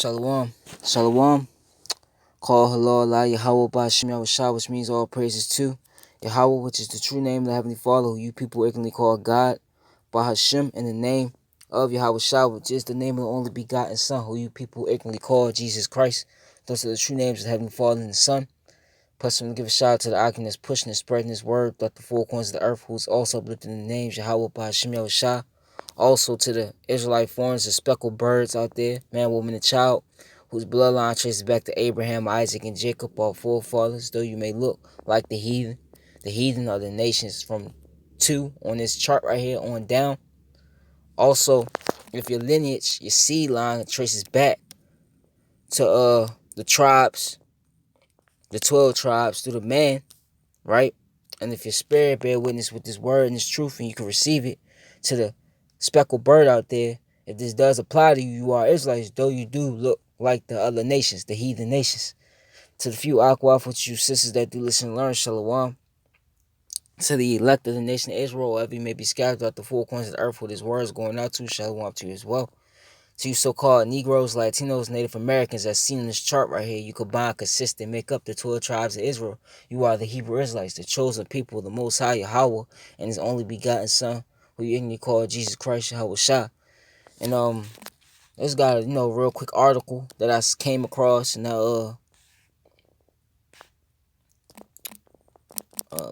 Shalom. Shalom. Call Halal Allah Yahweh Ba'Shem Yahushua, which means all praises to Yahweh, which is the true name of the Heavenly Father, who you people ignorantly call God. Ba'Hashem, in the name of Yahushua, which is the name of the only begotten Son, who you people ignorantly call Jesus Christ. Those are the true names of the Heavenly Father and the Son. Plus, I'm going to give a shout out to the Akim that's pushing and spreading His word throughout the four corners of the earth, who is also uplifting the names Yahweh Ba'Shem Yahushua. Also to the Israelite foreigners, the speckled birds out there, man, woman, and child, whose bloodline traces back to Abraham, Isaac, and Jacob, our forefathers. Though you may look like the heathen are the nations from 2 on this chart right here on down. Also, if your lineage, your seed line traces back to the tribes, the 12 tribes through the man, right? And if your spirit bear witness with this word and this truth, and you can receive it, to the speckled bird out there, if this does apply to you, you are Israelites, though you do look like the other nations, the heathen nations. To the few Aquaf, with you sisters that do listen and learn, Shalom. To the elect of the nation of Israel, wherever you may be scattered throughout the four corners of the earth, with his words going out to, Shalom to you as well. To you so-called Negroes, Latinos, Native Americans, as seen in this chart right here, you combine, consist, and make up the 12 tribes of Israel. You are the Hebrew Israelites, the chosen people, the Most High Yahweh, and His only begotten Son, who you ignorantly call Jesus Christ, Yahweh Shah. And this got a real quick article that I came across, and let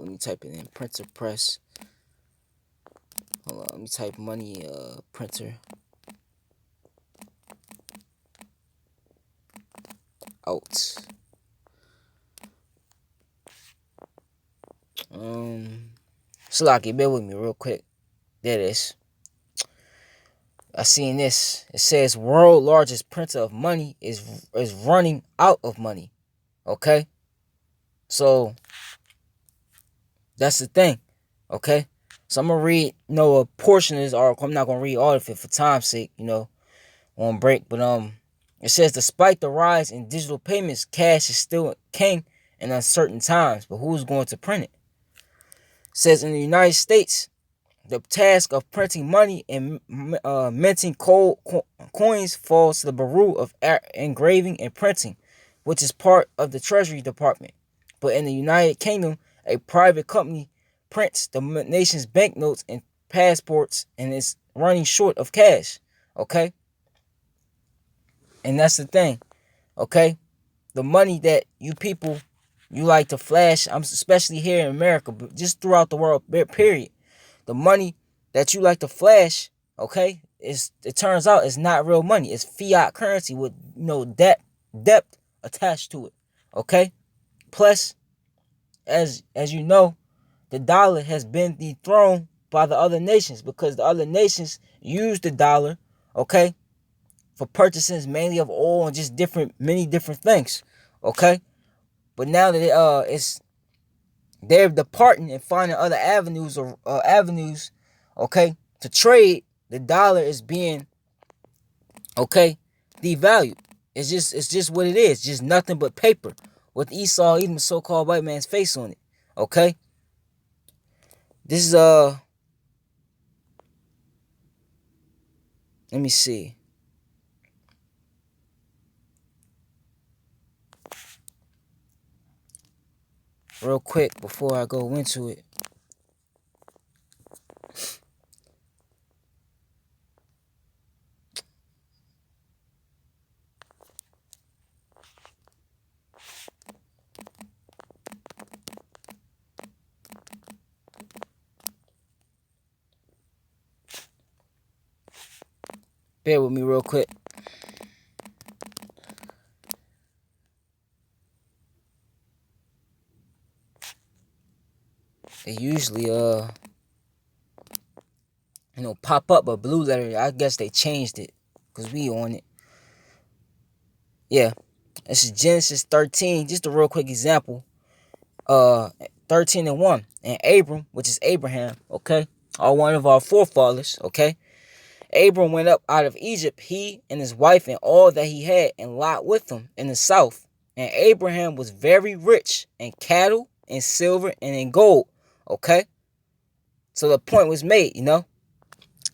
me type it in, printer press. Hold on, let me type money printer out. Salaki, bear with me real quick. There it is. I seen this. It says world largest printer of money is running out of money. Okay? So that's the thing. Okay? So I'm gonna read a portion of this article. I'm not gonna read all of it for time's sake, on break. But it says despite the rise in digital payments, cash is still king in uncertain times. But who's going to print it? It says in the United States, the task of printing money and minting coins falls to the bureau of engraving and printing, which is part of the Treasury Department. But in the United Kingdom, a private company prints the nation's banknotes and passports and is running short of cash. Okay? And that's the thing. Okay? The money that you people, you like to flash, especially here in America, but just throughout the world, period. The money that you like to flash, okay, it turns out it's not real money. It's fiat currency with debt attached to it. Okay? Plus, as you know, the dollar has been dethroned by the other nations because the other nations use the dollar, okay, for purchases mainly of oil and just many different things. Okay? But now that they're departing and finding other avenues, okay, to trade, the dollar is being, okay, devalued. It's just what it is. Just nothing but paper with Esau, even the so-called white man's face on it. Okay? This is let me see. Real quick before I go into it. Bear with me real quick. They usually pop up a blue letter. I guess they changed it because we on it. Yeah, this is Genesis 13. Just a real quick example. 13:1. And Abram, which is Abraham, okay, are one of our forefathers, okay. Abram went up out of Egypt, he and his wife and all that he had, and Lot with him in the south. And Abraham was very rich in cattle, in silver, and in gold, okay. So the point was made,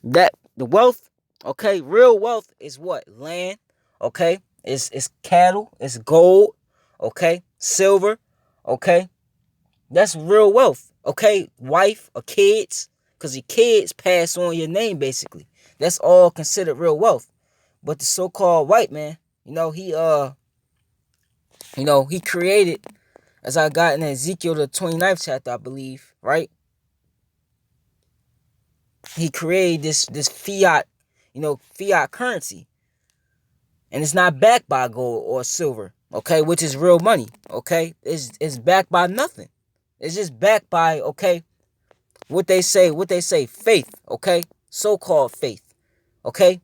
that the wealth, okay, real wealth is what? Land, okay, It's cattle, it's gold, okay? Silver, okay? That's real wealth, okay? Wife or kids, because your kids pass on your name, basically. That's all considered real wealth. But the so-called white man, he created, as I got in Ezekiel the 29th chapter, I believe, right? He created this fiat, fiat currency. And it's not backed by gold or silver, okay, which is real money, okay? It's backed by nothing. It's just backed by, okay, what they say, faith, okay? So-called faith, okay?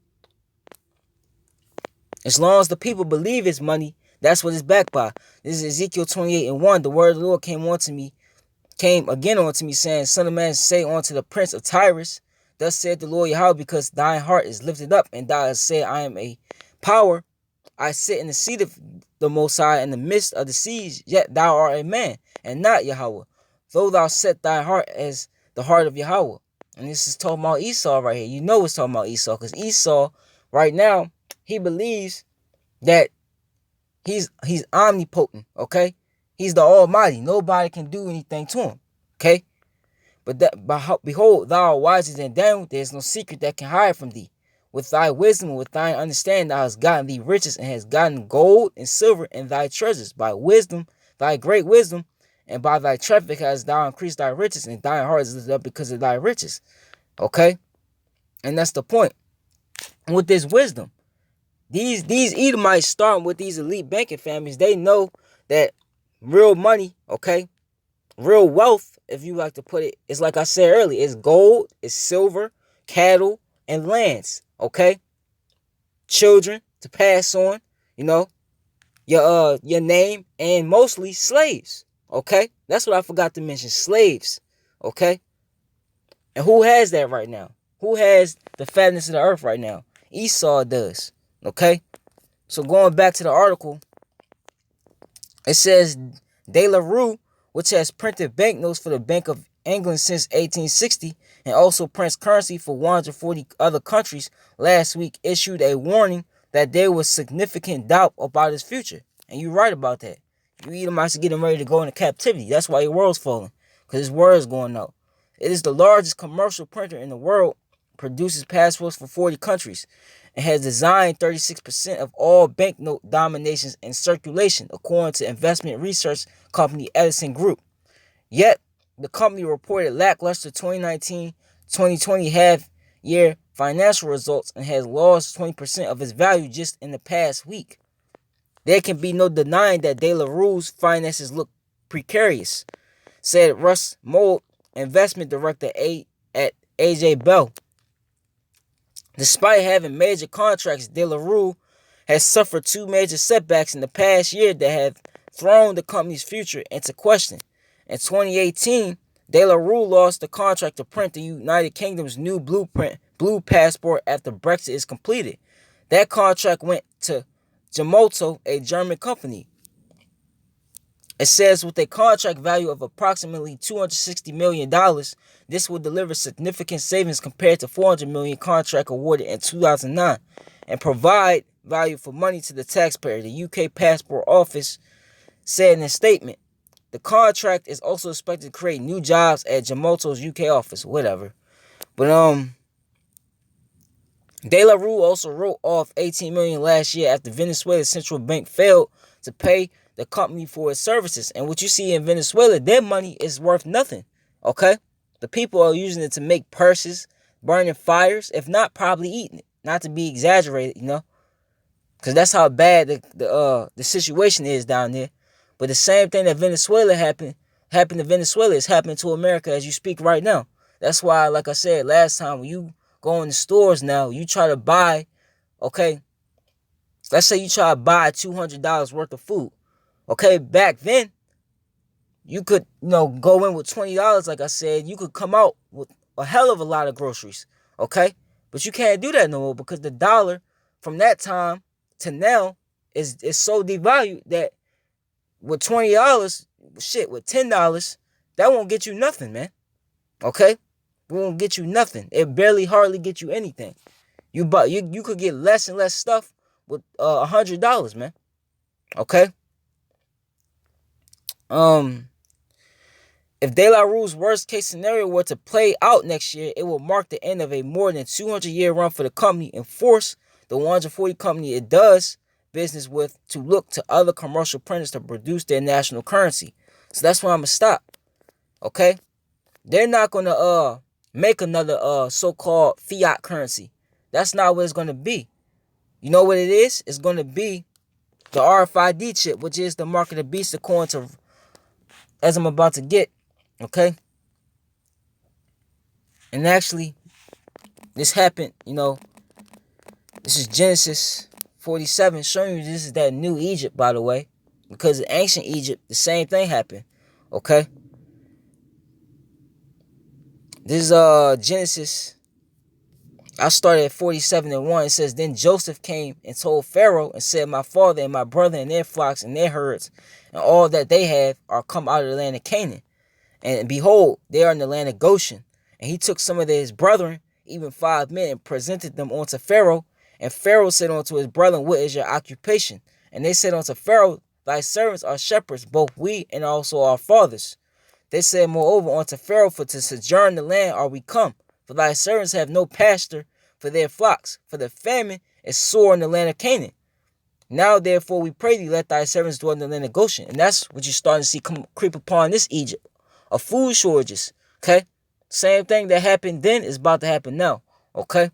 As long as the people believe it's money, that's what it's backed by. This is Ezekiel 28:1. The word of the Lord came again unto me, saying, Son of man, say unto the prince of Tyrus, thus said the Lord Yahweh, because thine heart is lifted up, and thou hast said, I am a power. I sit in the seat of the Most High in the midst of the seas, yet thou art a man, and not Yahweh. Though thou set thy heart as the heart of Yahweh. And this is talking about Esau right here. You know it's talking about Esau, because Esau, right now, he believes that he's omnipotent, okay? He's the Almighty. Nobody can do anything to him, okay? Behold, thou art wiser than Daniel. There is no secret that can hide from thee. With thy wisdom and with thine understanding thou hast gotten thee riches, and hast gotten gold and silver and thy treasures. By wisdom, thy great wisdom, and by thy traffic hast thou increased thy riches, and thine heart is lifted up because of thy riches. Okay? And that's the point. With this wisdom, these Edomites, starting with these elite banking families, they know that real money, okay, real wealth, if you like to put it, is like I said earlier, it's gold, it's silver, cattle, and lands, okay? Children to pass on, your name, and mostly slaves, okay? That's what I forgot to mention, slaves, okay? And who has that right now? Who has the fatness of the earth right now? Esau does, okay? So going back to the article, it says De La Rue, which has printed banknotes for the Bank of England since 1860 and also prints currency for 140 other countries, last week issued a warning that there was significant doubt about his future. And you're right about that. You Edomites are getting ready to go into captivity. That's why your world's falling, because his word is going out. It is the largest commercial printer in the world, produces passports for 40 countries, and has designed 36% of all banknote denominations in circulation, according to investment research company Edison Group. Yet, the company reported lackluster 2019-2020 half-year financial results and has lost 20% of its value just in the past week. There can be no denying that De La Rue's finances look precarious, said Russ Mould, investment director at AJ Bell. Despite having major contracts, De La Rue has suffered two major setbacks in the past year that have thrown the company's future into question. In 2018, De La Rue lost the contract to print the United Kingdom's new blue passport after Brexit is completed. That contract went to Gemalto, a German company. It says with a contract value of approximately $260 million, this will deliver significant savings compared to $400 million contract awarded in 2009 and provide value for money to the taxpayer, the UK Passport Office said in a statement. The contract is also expected to create new jobs at Gemalto's UK office, whatever. But De La Rue also wrote off $18 million last year after Venezuela's central bank failed to pay the company for its services. And what you see in Venezuela, their money is worth nothing, okay? The people are using it to make purses, burning fires, if not probably eating it. Not to be exaggerated, because that's how bad the situation is down there. But the same thing that Venezuela happened to Venezuela is happening to America as you speak right now. That's why, like I said last time, when you go in the stores now, you try to buy, okay, let's say you try to buy $200 worth of food. Okay, back then, you could, go in with $20, like I said. You could come out with a hell of a lot of groceries, okay? But you can't do that no more because the dollar from that time to now is so devalued that with $20, with $10, that won't get you nothing, man, okay? It won't get you nothing. It hardly get you anything. You could get less and less stuff with $100, man. Okay. If De La Rue's worst case scenario were to play out next year, it will mark the end of a more than 200-year run for the company and force the 140 company it does business with to look to other commercial printers to produce their national currency. So that's why I'm gonna stop. Okay? They're not gonna make another so-called fiat currency. That's not what it's gonna be. You know what it is? It's gonna be the RFID chip, which is the mark of the beast according to as I'm about to get. Okay? And actually, this happened, this is Genesis 47, showing you this is that new Egypt, by the way. Because in ancient Egypt, the same thing happened. Okay? This is Genesis. I started at 47:1. It says, Then Joseph came and told Pharaoh and said, My father and my brother and their flocks and their herds and all that they have are come out of the land of Canaan. And behold, they are in the land of Goshen. And he took some of his brethren, even 5 men, and presented them unto Pharaoh. And Pharaoh said unto his brethren, What is your occupation? And they said unto Pharaoh, Thy servants are shepherds, both we and also our fathers. They said moreover unto Pharaoh, For to sojourn the land are we come. For thy servants have no pasture for their flocks, for the famine is sore in the land of Canaan. Now therefore we pray thee, let thy servants dwell in the land of Goshen. And that's what you're starting to see creep upon this Egypt, of food shortages. Okay? Same thing that happened then is about to happen now. Okay?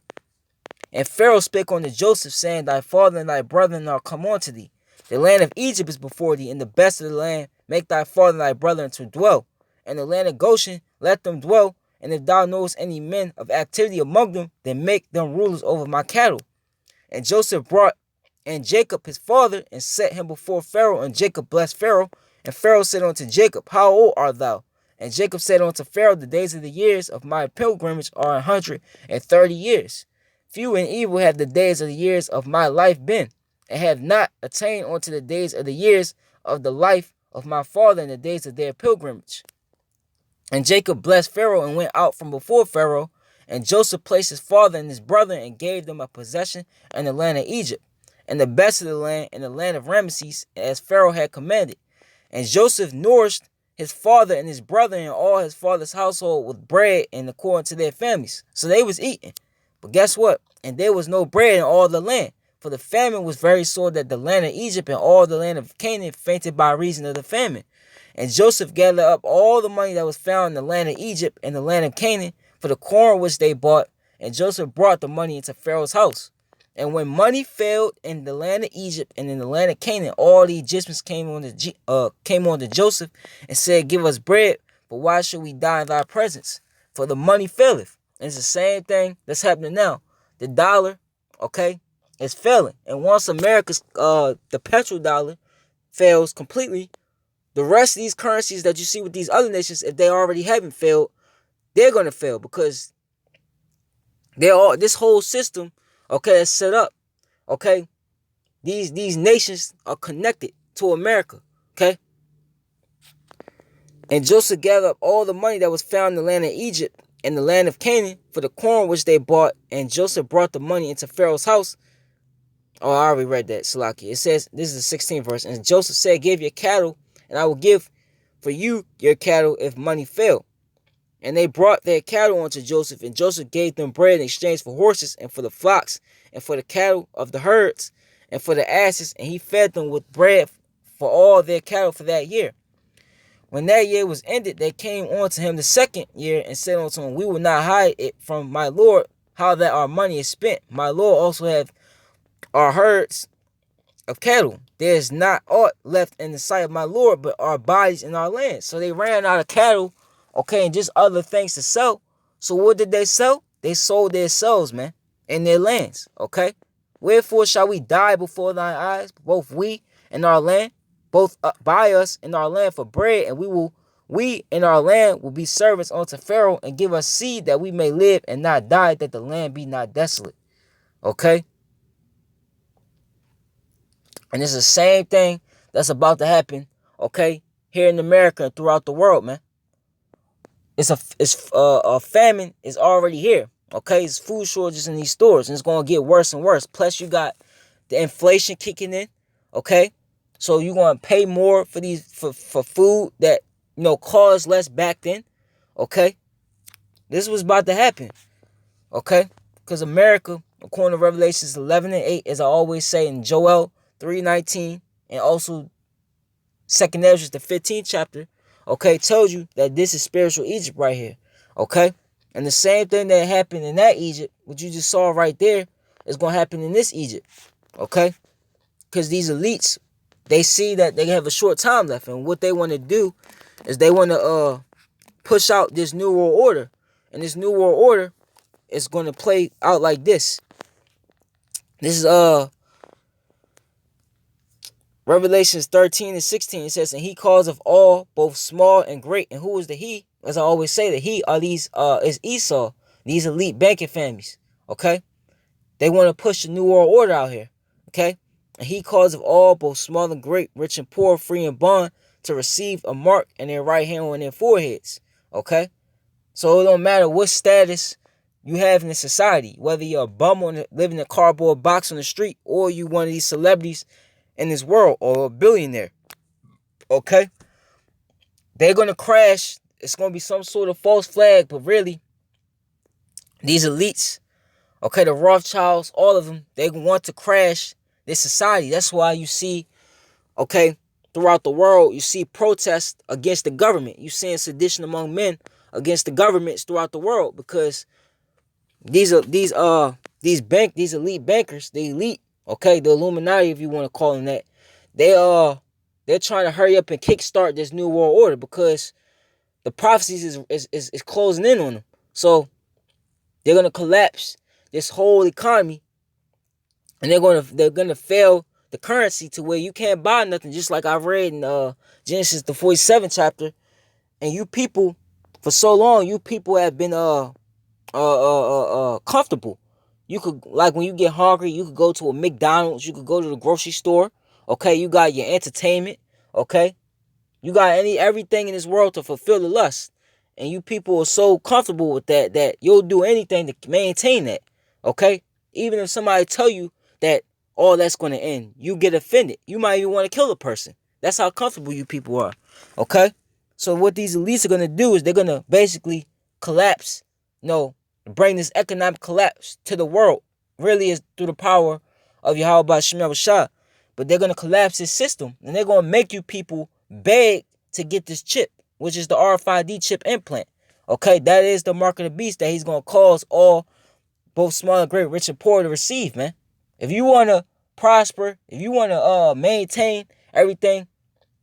And Pharaoh spake unto Joseph, saying, Thy father and thy brethren are come unto thee. The land of Egypt is before thee, and the best of the land make thy father and thy brethren to dwell. And the land of Goshen let them dwell. And if thou knowest any men of activity among them, then make them rulers over my cattle. And Joseph brought and Jacob his father, and set him before Pharaoh, and Jacob blessed Pharaoh. And Pharaoh said unto Jacob, How old art thou? And Jacob said unto Pharaoh, The days of the years of my pilgrimage are 130 years. Few and evil have the days of the years of my life been, and have not attained unto the days of the years of the life of my father in the days of their pilgrimage. And Jacob blessed Pharaoh and went out from before Pharaoh. And Joseph placed his father and his brother and gave them a possession in the land of Egypt, and the best of the land in the land of Ramesses, as Pharaoh had commanded. And Joseph nourished his father and his brother and all his father's household with bread and according to their families. So they was eating. But guess what? And there was no bread in all the land, for the famine was very sore that the land of Egypt and all the land of Canaan fainted by reason of the famine. And Joseph gathered up all the money that was found in the land of Egypt and the land of Canaan for the corn which they bought, and Joseph brought the money into Pharaoh's house. And when money failed in the land of Egypt and in the land of Canaan, all the Egyptians came on to Joseph and said, Give us bread, for why should we die in thy presence? For the money faileth. And it's the same thing that's happening now. The dollar, okay, is failing. And once America's, the petrodollar fails completely, the rest of these currencies that you see with these other nations, if they already haven't failed, they're going to fail, because this whole system, okay, is set up. Okay, these nations are connected to America. Okay, and Joseph gathered up all the money that was found in the land of Egypt and the land of Canaan for the corn which they bought, and Joseph brought the money into Pharaoh's house. Oh, I already read that, Salaki. It says, this is the 16th verse, and Joseph said, Give your cattle, and I will give for you your cattle if money fail. And they brought their cattle unto Joseph, and Joseph gave them bread in exchange for horses, and for the flocks, and for the cattle of the herds, and for the asses, and he fed them with bread for all their cattle for that year. When that year was ended, they came on to him the second year, and said unto him, We will not hide it from my Lord how that our money is spent. My Lord also have our herds of cattle. There is not aught left in the sight of my Lord, but our bodies and our land. So they ran out of cattle, okay, and just other things to sell. So what did they sell? They sold their souls, man, and their lands, okay? Wherefore shall we die before thine eyes, both we and our land, both buy us and our land for bread, and we and our land will be servants unto Pharaoh, and give us seed that we may live and not die, that the land be not desolate. Okay? And it's the same thing that's about to happen, okay, here in America and throughout the world, man. A famine is already here, okay? It's food shortages in these stores, and it's going to get worse and worse. Plus, you got the inflation kicking in, okay? So you're going to pay more for for food that, cost less back then, okay? This was about to happen, okay? Because America, according to Revelations 11 and 8, as I always say, in Joel 3:19, and also 2nd Ezra, the 15th chapter, okay, tells you that this is spiritual Egypt right here, okay? And the same thing that happened in that Egypt, what you just saw right there, is going to happen in this Egypt, okay? Because these elites, they see that they have a short time left, and what they want to do is they want to push out this new world order, and this new world order is going to play out like this. This is Revelations 13 and 16. It says, and he calls of all, both small and great. And who is the he? As I always say, the he are these is Esau, these elite banking families. Okay, they want to push the new world order out here. Okay, and he calls of all, both small and great, rich and poor, free and bond, to receive a mark in their right hand or in their foreheads. Okay, so it don't matter what status you have in the society, whether you're a bum living in a cardboard box on the street, or you one of these celebrities in this world, or a billionaire. Okay, they're gonna crash. It's gonna be some sort of false flag, but really, these elites, okay, the Rothschilds, all of them, they want to crash this society. That's why you see, okay, throughout the world, you see protests against the government. You seeing sedition among men against the governments throughout the world, because these elite bankers, the elite, okay, the Illuminati, if you want to call them that, they're trying to hurry up and kickstart this new world order, because the prophecies is closing in on them. So they're gonna collapse this whole economy, and they're gonna fail the currency to where you can't buy nothing. Just like I read in Genesis the 47th chapter, and you people, for so long, you people have been comfortable. You could, like, when you get hungry, you could go to a McDonald's, you could go to the grocery store, okay? You got your entertainment, okay? You got everything in this world to fulfill the lust. And you people are so comfortable with that you'll do anything to maintain that, okay? Even if somebody tell you that all that's going to end, you get offended. You might even want to kill a person. That's how comfortable you people are, okay? So what these elites are going to do is they're going to basically collapse, bring this economic collapse to the world. Really is through the power of Yahweh Shem Yahushua. But they're going to collapse this system, and they're going to make you people beg to get this chip, which is the RFID chip implant. Okay, that is the mark of the beast that he's going to cause all, both small and great, rich and poor, to receive, man. If you want to prosper, if you want to maintain everything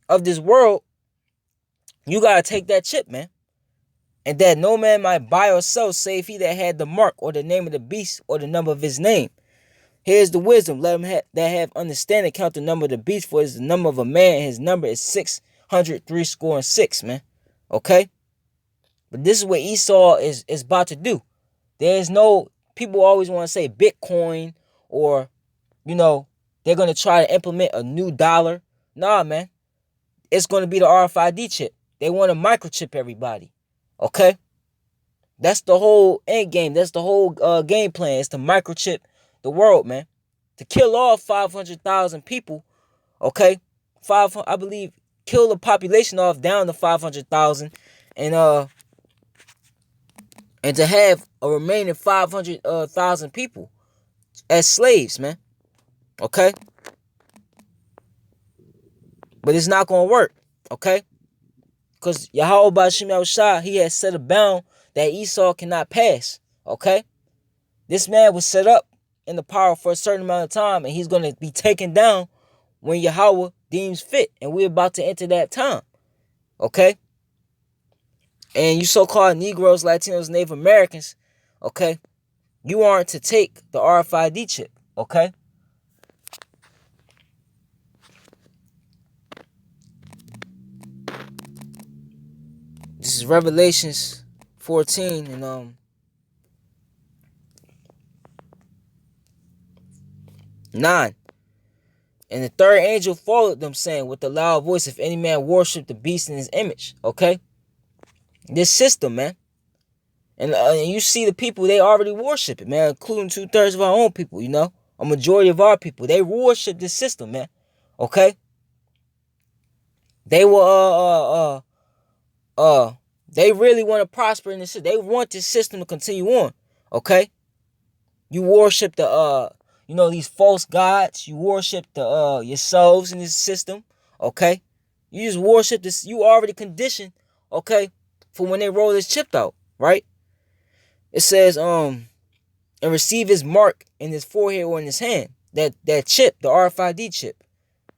of this world, you got to take that chip, man. And that no man might buy or sell, save he that had the mark, or the name of the beast, or the number of his name. Here's the wisdom. Let him that have understanding count the number of the beast, for it is the number of a man, and his number is 666, man. Okay? But this is what Esau is about to do. There's no, people always want to say Bitcoin, or, they're going to try to implement a new dollar. Nah, man. It's going to be the RFID chip. They want to microchip everybody. Okay? That's the whole end game. That's the whole game plan. It's to microchip the world, man. To kill off 500,000 people. Okay? I believe, kill the population off down to 500,000. And to have a remaining 500,000 people as slaves, man. Okay? But it's not going to work. Okay? Because Yahweh Ba'ashem Yahushua, he has set a bound that Esau cannot pass. Okay? This man was set up in the power for a certain amount of time, and he's going to be taken down when Yahweh deems fit. And we're about to enter that time. Okay? And you so-called Negroes, Latinos, Native Americans, okay, you aren't to take the RFID chip. Okay? This is Revelations 14 and 9. And the third angel followed them, saying with a loud voice, if any man worship the beast in his image. Okay? This system, man. And you see the people, they already worship it, man, including 2/3 of our own people, A majority of our people, they worship this system, man. Okay? They will they really want to prosper in this system. They want this system to continue on. Okay? You worship the these false gods. You worship the yourselves in this system. Okay? You just worship this. You already conditioned, okay, for when they roll this chip out, right? It says, and receive his mark in his forehead or in his hand. That chip, the RFID chip.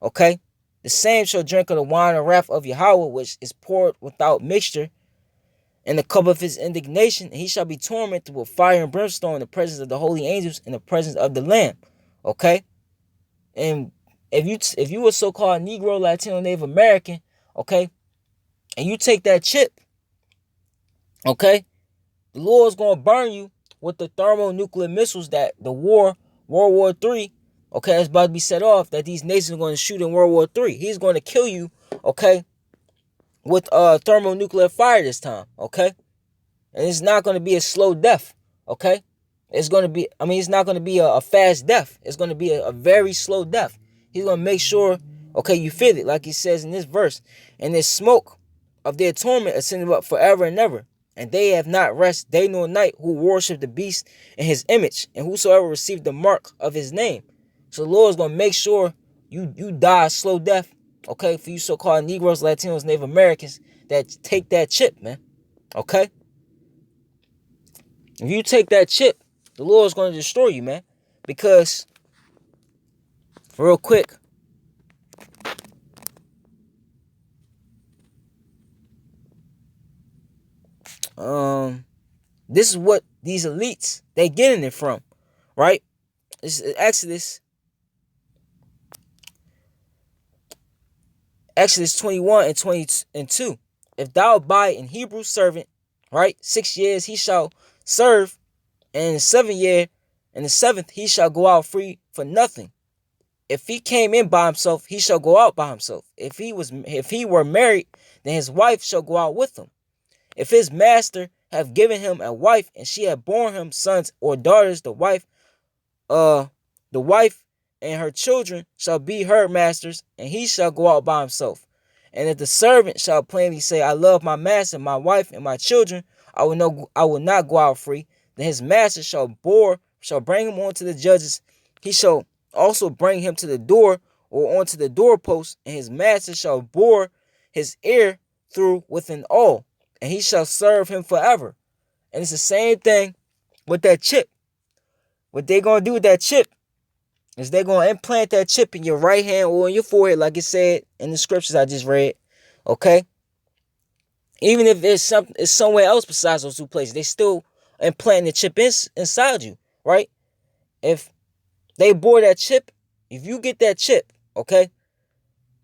Okay? The same shall drink of the wine and wrath of Yahweh, which is poured without mixture, in the cup of his indignation, and he shall be tormented with fire and brimstone in the presence of the holy angels, in the presence of the Lamb. Okay? And if you a so-called Negro, Latino, Native American, okay, and you take that chip, okay, the Lord's gonna burn you with the thermonuclear missiles that World War III, okay, is about to be set off, that these nations are going to shoot in World War III. He's going to kill you, okay, with thermonuclear fire this time, okay? And it's not going to be a slow death, okay? It's going to be, it's not going to be a fast death. It's going to be a very slow death. He's going to make sure, okay, you feel it, like he says in this verse. And this smoke of their torment ascended up forever and ever. And they have not rest day nor night who worship the beast in his image, and whosoever received the mark of his name. So the Lord's going to make sure you die a slow death, okay, for you so-called Negroes, Latinos, Native Americans that take that chip, man, okay? If you take that chip, the Lord's going to destroy you, man, because, real quick, this is what these elites, they getting it from, right? This is Exodus 21 and 22. If thou buy an Hebrew servant, right, 6 years he shall serve, and in the 7th year, in the 7th he shall go out free for nothing. If he came in by himself, he shall go out by himself. If he were married, then his wife shall go out with him. If his master have given him a wife, and she have borne him sons or daughters, the wife and her children shall be her masters, and he shall go out by himself. And if the servant shall plainly say, I love my master, my wife, and my children, I will not go out free, then his master shall bring him on to the judges. He shall also bring him to the door or onto the doorpost, and his master shall bore his ear through with an awl, and he shall serve him forever. And it's the same thing with that chip. What they gonna do with that chip is they're gonna implant that chip in your right hand or in your forehead, like it said in the scriptures I just read. Okay? Even if it's somewhere else besides those two places, they still implanting the chip inside you, right? If they bore that chip, if you get that chip, okay,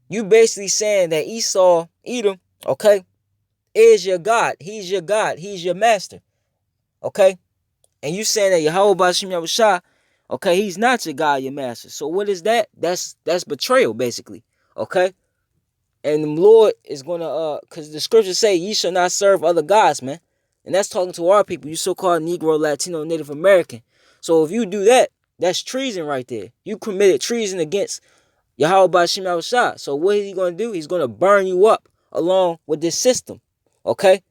you basically saying that Edom, okay, is your God. He's your God. He's your master. Okay? And you saying that Yahweh Bashim Yahushua, okay, he's not your God, your master. So what is that? That's betrayal, basically. Okay? And the Lord is gonna because the scriptures say ye shall not serve other gods, man. And that's talking to our people, you so-called Negro, Latino, Native American. So if you do that, that's treason right there. You committed treason against Yahweh Bashim Yahushua. So what is he gonna do? He's gonna burn you up along with this system. Okay?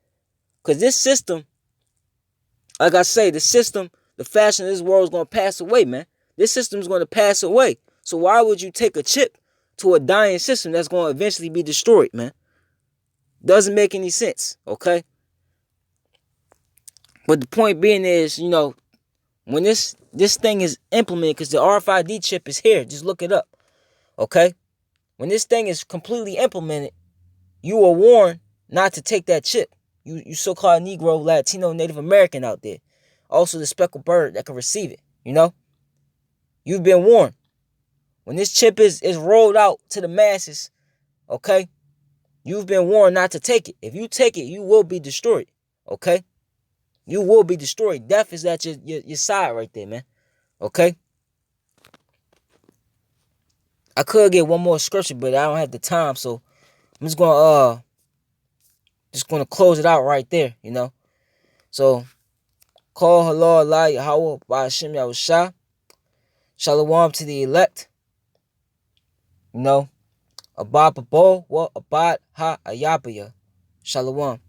Because this system, like I say, the fashion of this world is going to pass away, man. This system is going to pass away. So why would you take a chip to a dying system that's going to eventually be destroyed, man? Doesn't make any sense, okay? But the point being is, when this thing is implemented, because the RFID chip is here, just look it up, okay? When this thing is completely implemented, you are warned not to take that chip. You so-called Negro, Latino, Native American out there. Also the speckled bird that can receive it, You've been warned. When this chip is rolled out to the masses, okay, you've been warned not to take it. If you take it, you will be destroyed, okay? You will be destroyed. Death is at your side right there, man, okay? I could get one more scripture, but I don't have the time, so I'm just gonna close it out right there, So, call Halal Allah Yahweh by Hashem Yahushua. Shalom to the elect. You know, Abad Babo, what Abad Ha Ayabaya. Shalom.